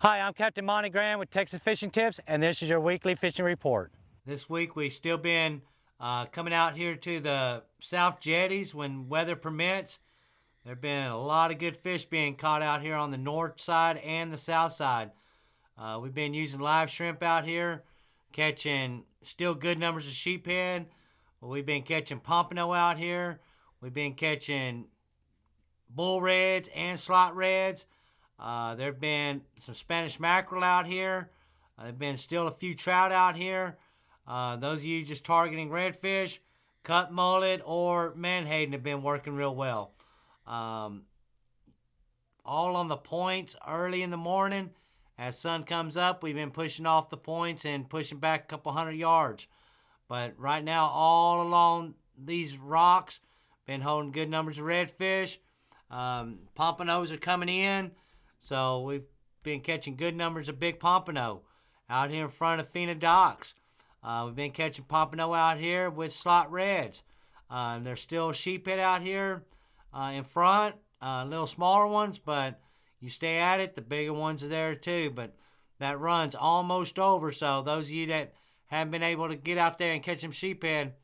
Hi, I'm Captain Monte with Texas Fishing Tips, and this is your weekly fishing report. This week we've still been coming out here to the South Jetties when weather permits. There have been a lot of good fish being caught out here on the north side and the south side. We've been using live shrimp out here, catching still good numbers of sheephead. We've been catching pompano out here. We've been catching bull reds and slot reds. There have been some Spanish mackerel out here. There have been still a few trout out here. Those of you just targeting redfish, cut mullet, or menhaden have been working real well. All on the points early in the morning. As sun comes up, we've been pushing off the points and pushing back a couple 100 yards. But right now, all along these rocks, been holding good numbers of redfish. Pompanos are coming in. So we've been catching good numbers of big pompano out here in front of Fina Docks. We've been catching pompano out here with slot reds. There's still sheephead out here in front, little smaller ones, but you stay at it, the bigger ones are there too. But that run's almost over, so those of you that haven't been able to get out there and catch them sheephead,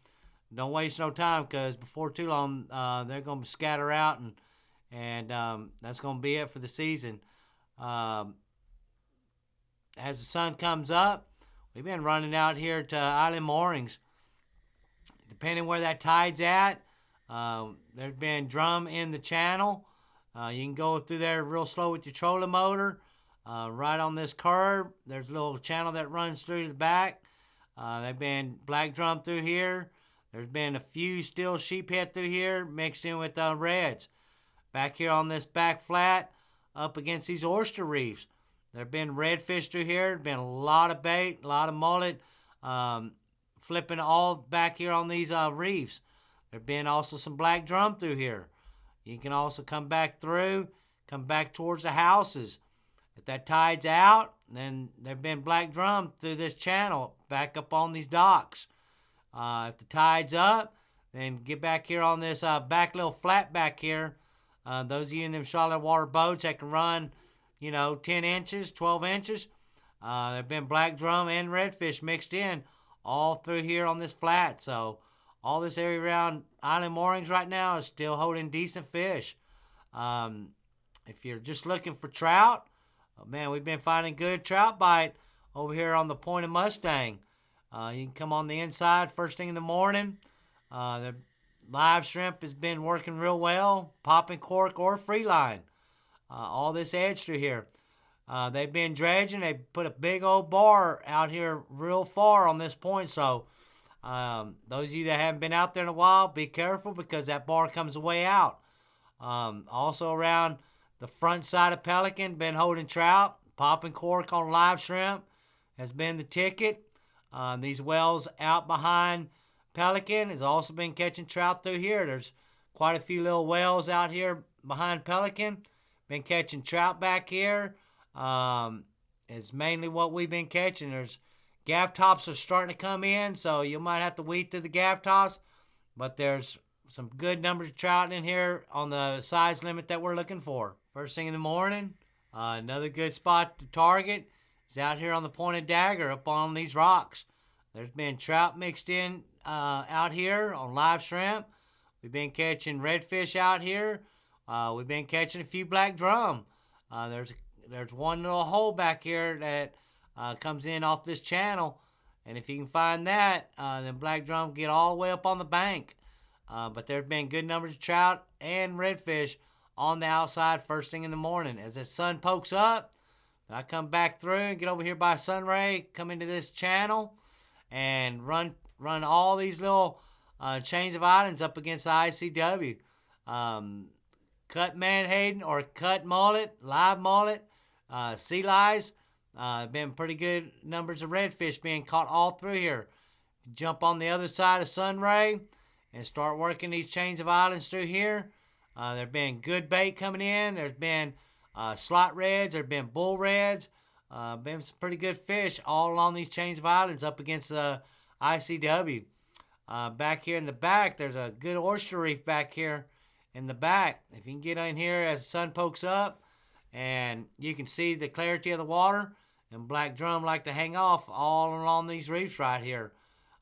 don't waste no time, because before too long they're going to scatter out, and that's going to be it for the season. As the sun comes up, we've been running out here to island moorings. Depending where that tide's at, there's been drum in the channel. You can go through there real slow with your trolling motor. Right on this curve, there's a little channel that runs through the back. There've been black drum through here. There's been a few still sheephead through here mixed in with reds. Back here on this back flat, up against these oyster reefs, there have been redfish through here. There's been a lot of bait, a lot of mullet, flipping all back here on these reefs. There have been also some black drum through here. You can also come back through, come back towards the houses. If that tide's out, then there have been black drum through this channel, back up on these docks. If the tide's up, then get back here on this back little flat back here. Those of you in them shallow water boats that can run, 10 inches, 12 inches, there have been black drum and redfish mixed in all through here on this flat. So all this area around island moorings right now is still holding decent fish. If you're just looking for trout, man, we've been finding good trout bite over here on the Point of Mustang. You can come on the inside first thing in the morning. The live shrimp has been working real well, popping cork or free line. All this edge through here. They've been dredging. They put a big old bar out here real far on this point. So those of you that haven't been out there in a while, be careful, because that bar comes way out. Also around the front side of Pelican, been holding trout. Popping cork on live shrimp has been the ticket. These wells out behind Pelican has also been catching trout through here. There's quite a few little wells out here behind Pelican. Been catching trout back here. It's mainly what we've been catching. There's gaff tops are starting to come in, so you might have to weed through the gaff tops. But there's some good numbers of trout in here on the size limit that we're looking for. First thing in the morning, another good spot to target is out here on the Pointed Dagger up on these rocks. There's been trout mixed in out here on live shrimp. We've been catching redfish out here. We've been catching a few black drum. There's one little hole back here that comes in off this channel, and if you can find that, then black drum get all the way up on the bank. But there's been good numbers of trout and redfish on the outside first thing in the morning. As the sun pokes up, I come back through and get over here by Sunray, come into this channel, and run all these little chains of islands up against the ICW. Cut menhaden or cut mullet, live mullet, sea lice. Been pretty good numbers of redfish being caught all through here. Jump on the other side of Sunray and start working these chains of islands through here. There have been good bait coming in. There's been slot reds. There have been bull reds. Been some pretty good fish all along these chains of islands up against the ICW. Back here in the back, there's a good oyster reef back here in the back. If you can get in here as the sun pokes up and you can see the clarity of the water, and black drum like to hang off all along these reefs right here.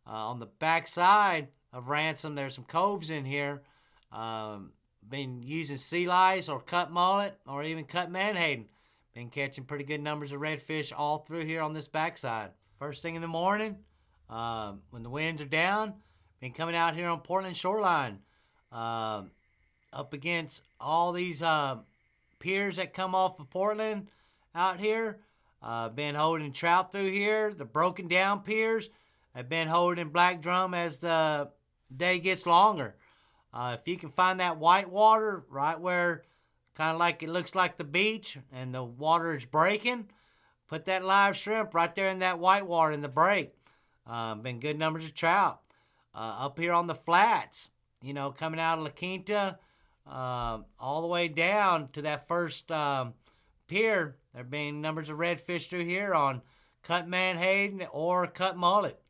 On the back side of Ransom, there's some coves in here. Been using sea lice or cut mullet or even cut menhaden. Been catching pretty good numbers of redfish all through here on this backside. First thing in the morning, when the winds are down, been coming out here on Portland shoreline, up against all these piers that come off of Portland out here. Been holding trout through here. The broken down piers have been holding black drum as the day gets longer. If you can find that white water right where kind of like it looks like the beach and the water is breaking, put that live shrimp right there in that white water in the break. Been good numbers of trout. Up here on the flats, you know, coming out of La Quinta, all the way down to that first pier, there have been numbers of redfish through here on cut menhaden or cut mullet.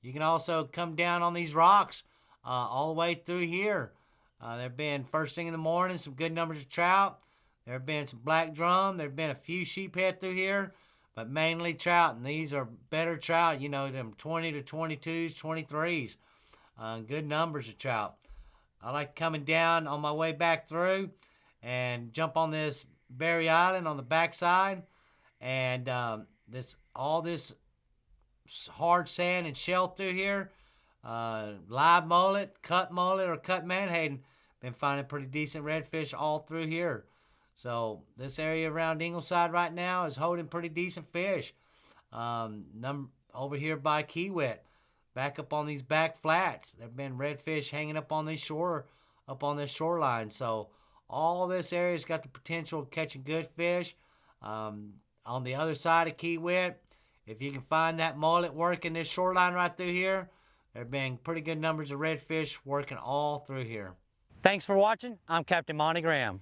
You can also come down on these rocks all the way through here. There have been, first thing in the morning, some good numbers of trout. There have been some black drum. There have been a few sheephead through here, but mainly trout. And these are better trout, you know, them 20 to 22s, 23s. Good numbers of trout. I like coming down on my way back through and jump on this Berry Island on the backside. And all this hard sand and shell through here. Live mullet, cut mullet, or cut menhaden. Been finding pretty decent redfish all through here. So this area around Ingleside right now is holding pretty decent fish. Over here by Kiewit, back up on these back flats, there've been redfish hanging up on this shoreline. So all this area's got the potential of catching good fish. On the other side of Kiewit, if you can find that mullet working this shoreline right through here, there have been pretty good numbers of redfish working all through here. Thanks for watching. I'm Captain Monte Graham.